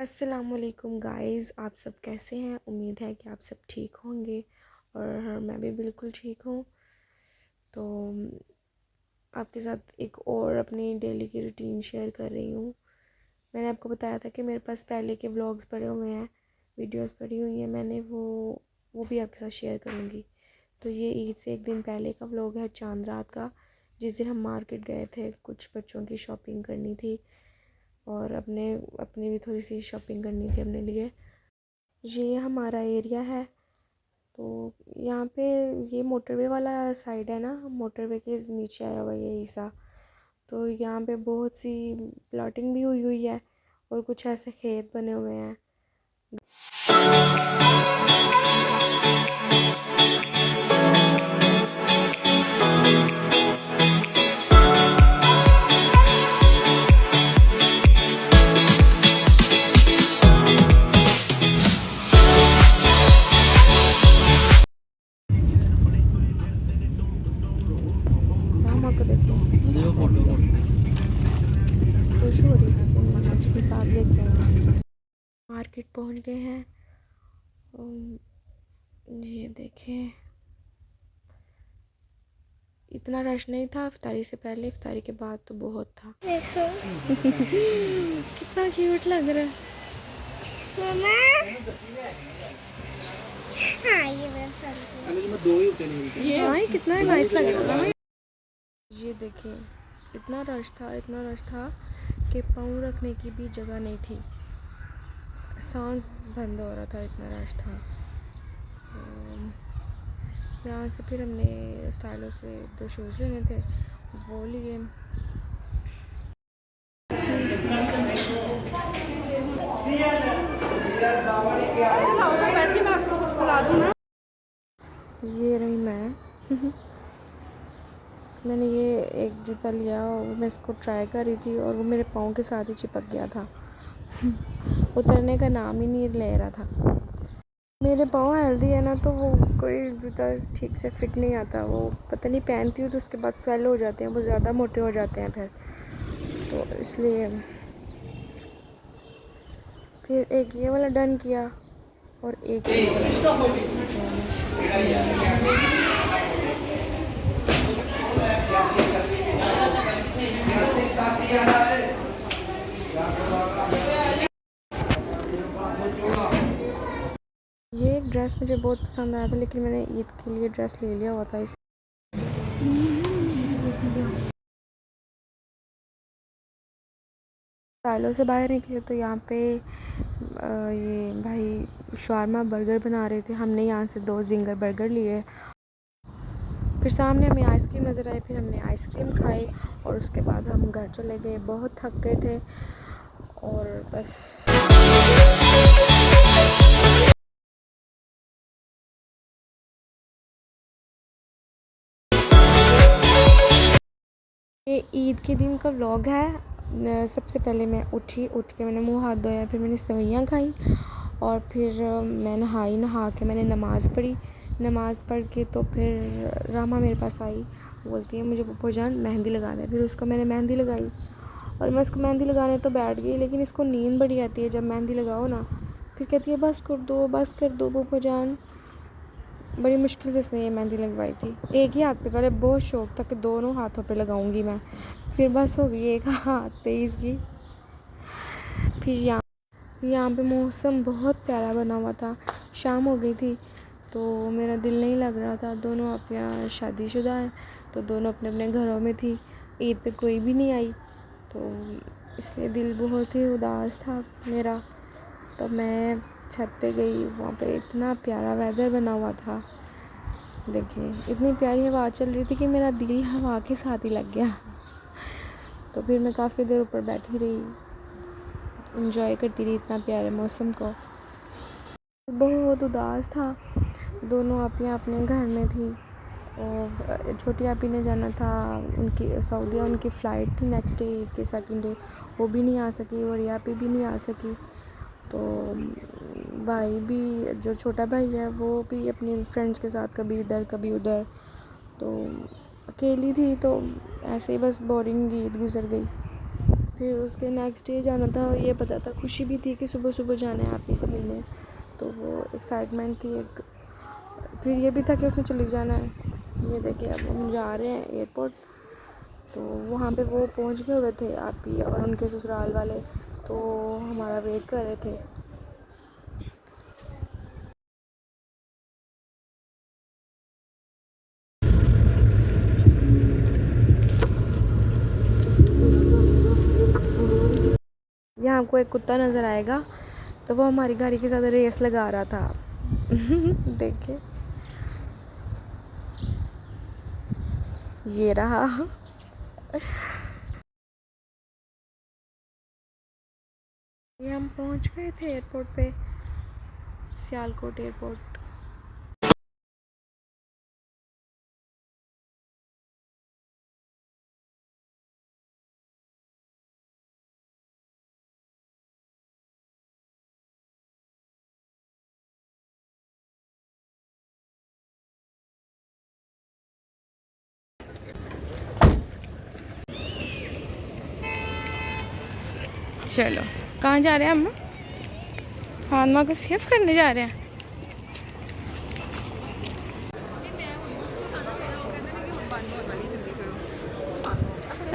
अस्सलामुअलैकुम गाइस, आप सब कैसे हैं। उम्मीद है कि आप सब ठीक होंगे और मैं भी बिल्कुल ठीक हूँ। तो आपके साथ एक और अपनी डेली की रूटीन शेयर कर रही हूँ। मैंने आपको बताया था कि मेरे पास पहले के व्लॉग्स पड़े हुए हैं, वीडियोस पड़ी हुई हैं, मैंने वो भी आपके साथ शेयर करूँगी। तो ये ईद से एक दिन पहले का व्लॉग है, चांद रात का, जिस दिन हम मार्केट गए थे। कुछ बच्चों की शॉपिंग करनी थी और अपने भी थोड़ी सी शॉपिंग करनी थी अपने लिए। ये हमारा एरिया है। तो यहाँ पे ये मोटरवे वाला साइड है ना, मोटरवे के नीचे आया हुआ ये हिस्सा। तो यहाँ पे बहुत सी प्लॉटिंग भी हुई हुई है और कुछ ऐसे खेत बने हुए हैं। मामा को देखो खुश हो रही थी कि मामा जी के साथ लेके आए। मार्केट पहुँच गए हैं। ये देखें, इतना रश नहीं था इफ्तारी से पहले, इफ्तारी के बाद तो बहुत था। कितना क्यूट लग रहा है। ये कितना नाइस लग रहा है। ये देखिए, इतना रश था कि पाँव रखने की भी जगह नहीं थी। सांस बंद हो रहा था, इतना रश था। यहाँ से फिर हमने स्टाइलों से 2 शूज़ लेने थे, वो लिए। ये रही मैं। मैंने ये एक जूता लिया और मैं इसको ट्राई कर रही थी और वो मेरे पाँव के साथ ही चिपक गया था। उतरने का नाम ही नहीं ले रहा था। मेरे पाँव हेल्दी है ना, तो वो कोई जूता ठीक से फिट नहीं आता। वो पता नहीं, पहनती हूँ तो उसके बाद स्वेल हो जाते हैं, वो ज़्यादा मोटे हो जाते हैं तो इसलिए फिर एक ये वाला डन किया और एक ये एक ड्रेस मुझे बहुत पसंद आया था, लेकिन मैंने ईद के लिए ड्रेस ले लिया हुआ था। इस सालों से बाहर निकले तो यहाँ पे ये भाई शवारमा बर्गर बना रहे थे। हमने यहाँ से 2 जिंगर बर्गर लिए। फिर सामने हमें आइसक्रीम नज़र आई, फिर हमने आइसक्रीम खाई और उसके बाद हम घर चले गए। बहुत थक गए थे और बस। ये ईद के दिन का व्लॉग है। सबसे पहले मैं उठ के मैंने मुंह हाथ धोया, फिर मैंने सेवइयाँ खाई और फिर मैं नहा के मैंने नमाज़ पढ़ी। नमाज़ पढ़ के तो फिर रामा मेरे पास आई, बोलती है मुझे पप्पू जान मेहंदी लगा दे। फिर उसको मैंने मेहंदी लगाई और मैं उसको मेहंदी लगाने तो बैठ गई, लेकिन इसको नींद बड़ी आती है जब मेहंदी लगाओ ना। फिर कहती है बस कर दो पप्पू जान। बड़ी मुश्किल से इसने ये मेहंदी लगवाई थी, एक ही हाथ पे। पहले बहुत शौक था कि दोनों हाथों पे लगाऊंगी मैं, फिर बस हो गई एक हाथ पे इसकी। फिर यहाँ पे मौसम बहुत प्यारा बना हुआ था। शाम हो गई थी तो मेरा दिल नहीं लग रहा था। दोनों आप यहाँ शादीशुदा हैं तो दोनों अपने अपने घरों में थी। ईद पे कोई भी नहीं आई तो इसलिए दिल बहुत ही उदास था मेरा। तो मैं छत पे गई, वहाँ पे इतना प्यारा वेदर बना हुआ था। देखिए, इतनी प्यारी हवा चल रही थी कि मेरा दिल हवा के साथ ही लग गया। तो फिर मैं काफ़ी देर ऊपर बैठी रही, एंजॉय करती रही इतना प्यारे मौसम को। बहुत उदास था। दोनों आपियाँ अपने घर में थी और छोटी आपी ने जाना था उनकी सऊदीया, उनकी फ़्लाइट थी नेक्स्ट डे के सेकंड डे, वो भी नहीं आ सकी। और आपी भी नहीं आ सकी। तो भाई भी, जो छोटा भाई है, वो भी अपनी फ्रेंड्स के साथ कभी इधर कभी उधर। तो अकेली थी तो ऐसे ही बस बोरिंग ईद गुज़र गई। फिर उसके नेक्स्ट डे जाना था, ये पता था, खुशी भी थी कि सुबह सुबह जाना है आप ही से मिलने, तो वो एक्साइटमेंट थी एक। फिर ये भी था कि उसने चली जाना है। ये देखिए अब हम जा रहे हैं एयरपोर्ट, तो वहाँ पे वो पहुँच गए हुए थे आप ही और उनके ससुराल वाले, तो हमारा वेट कर रहे थे। यहाँ आपको एक कुत्ता नज़र आएगा, तो वो हमारी गाड़ी के साथ रेस लगा रहा था। देखिए ये रहा। ये हम पहुंच गए थे एयरपोर्ट पे, सियालकोट एयरपोर्ट। चलो कहाँ जा रहे हैं हम? फातिमा को सेव करने जा रहे हैं।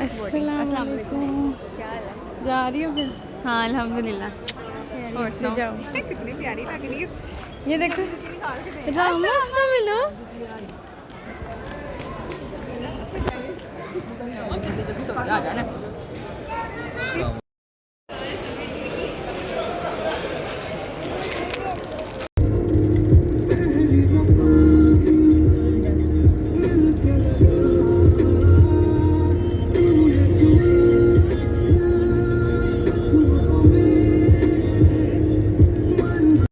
अस्सलाम वालेकुम। जा रही हो फिर? हाँ अल्हम्दुलिल्लाह। और से जाओ। कितनी प्यारी लग रही है। ये देखो रामा से मिलो। जल्दी आ जाना।